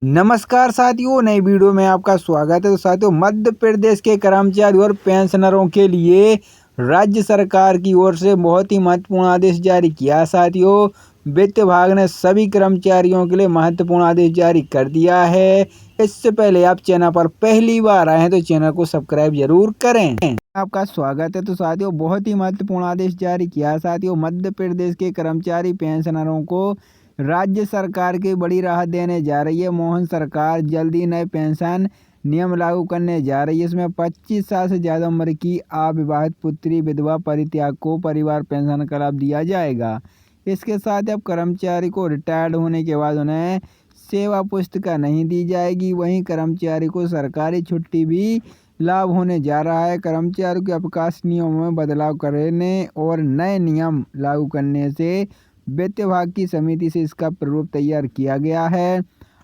नमस्कार साथियों, नई वीडियो में आपका स्वागत है। तो साथियों, मध्य प्रदेश के कर्मचारी और पेंशनरों के लिए राज्य सरकार की ओर से बहुत ही महत्वपूर्ण आदेश जारी किया। साथियों, वित्त विभाग ने सभी कर्मचारियों के लिए महत्वपूर्ण आदेश जारी कर दिया है। इससे पहले आप चैनल पर पहली बार आए हैं तो चैनल को सब्सक्राइब जरूर करें। आपका स्वागत है। तो साथियों, बहुत ही महत्वपूर्ण आदेश जारी किया। साथियों, मध्य प्रदेश के कर्मचारी पेंशनरों को राज्य सरकार की बड़ी राहत देने जा रही है। मोहन सरकार जल्दी नए पेंशन नियम लागू करने जा रही है। इसमें 25 साल से ज़्यादा उम्र की अविवाहित पुत्री, विधवा, परित्याग को परिवार पेंशन का लाभ दिया जाएगा। इसके साथ अब कर्मचारी को रिटायर्ड होने के बाद उन्हें सेवा पुस्तिका नहीं दी जाएगी। वहीं कर्मचारी को सरकारी छुट्टी भी लाभ होने जा रहा है। कर्मचारियों के अवकाश नियमों में बदलाव करने और नए नियम लागू करने से वित्त विभाग की समिति से इसका प्रारूप तैयार किया गया है।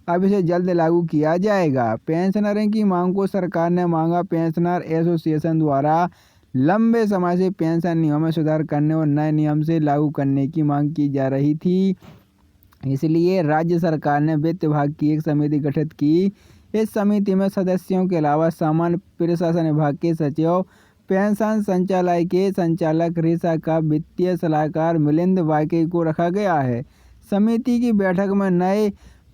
अब इसे जल्द लागू किया जाएगा। पेंशनरों की मांग को सरकार ने मांगा। पेंशनर एसोसिएशन द्वारा लंबे समय से पेंशन नियमों में सुधार करने और नए नियम से लागू करने की मांग की जा रही थी। इसलिए राज्य सरकार ने वित्त विभाग की एक समिति गठित की। इस समिति में सदस्यों के अलावा सामान्य प्रशासन विभाग के सचिव, पेंशन संचालय के संचालक, रेशा का वित्तीय सलाहकार मिलिंद वाकई को रखा गया है। समिति की बैठक में नए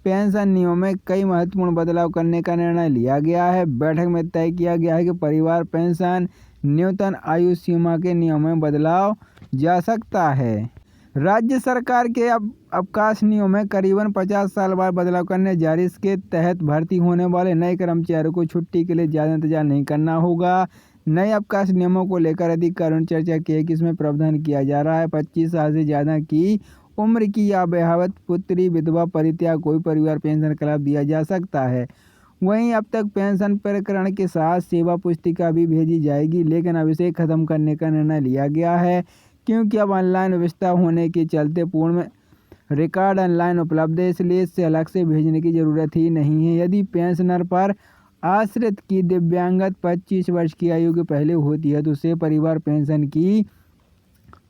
पेंशन नियमों में कई महत्वपूर्ण बदलाव करने का निर्णय लिया गया है। बैठक में तय किया गया है कि परिवार पेंशन न्यूनतम आयु सीमा के नियमों में बदलाव जा सकता है। राज्य सरकार के अवकाश नियमों में करीबन 50 साल बाद बदलाव करने जा रही। इसके तहत भर्ती होने वाले नए कर्मचारियों को छुट्टी के लिए ज़्यादा इंतजार नहीं करना होगा। नए अवकाश नियमों को लेकर अधिकारियों ने चर्चा की है कि इसमें प्रावधान किया जा रहा है 25 साल से ज़्यादा की उम्र की अविवाहित पुत्री, विधवा, परित्याग कोई परिवार पेंशन का लाभ दिया जा सकता है। वहीं अब तक पेंशन प्रकरण के साथ सेवा पुस्तिका भी भेजी जाएगी, लेकिन अब इसे खत्म करने का निर्णय लिया गया है क्योंकि अब ऑनलाइन व्यवस्था होने के चलते पूर्ण रिकॉर्ड ऑनलाइन उपलब्ध है। इसलिए इससे अलग से भेजने की ज़रूरत ही नहीं है। यदि पेंशनर पर आश्रित की दिव्यांगत 25 वर्ष की आयु के पहले होती है तो उसे परिवार पेंशन की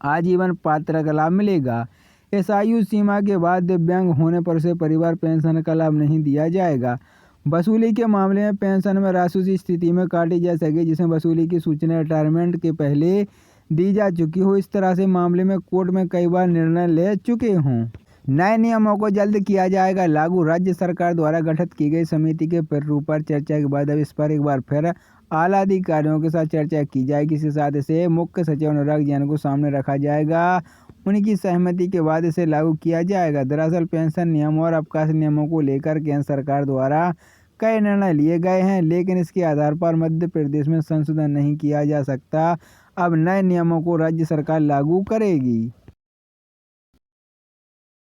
आजीवन पात्रता का लाभ मिलेगा। इस आयु सीमा के बाद दिव्यांग होने पर उसे परिवार पेंशन का लाभ नहीं दिया जाएगा। वसूली के मामले में पेंशन में राशि उसी स्थिति में काटी जा सके जिसमें वसूली की सूचना रिटायरमेंट के पहले दी जा चुकी हो। इस तरह से मामले में कोर्ट में कई बार निर्णय ले चुके हों। नए नियमों को जल्द किया जाएगा लागू। राज्य सरकार द्वारा गठित की गई समिति के प्रारूप पर चर्चा के बाद अब इस पर एक बार फिर आला अधिकारियों के साथ चर्चा की जाएगी। इसके साथ इसे मुख्य सचिव अनुराग जैन को सामने रखा जाएगा। उनकी सहमति के बाद इसे लागू किया जाएगा। दरअसल पेंशन नियम और अवकाश नियमों को लेकर केंद्र सरकार द्वारा कई निर्णय लिए गए हैं, लेकिन इसके आधार पर मध्य प्रदेश में संशोधन नहीं किया जा सकता। अब नए नियमों को राज्य सरकार लागू करेगी।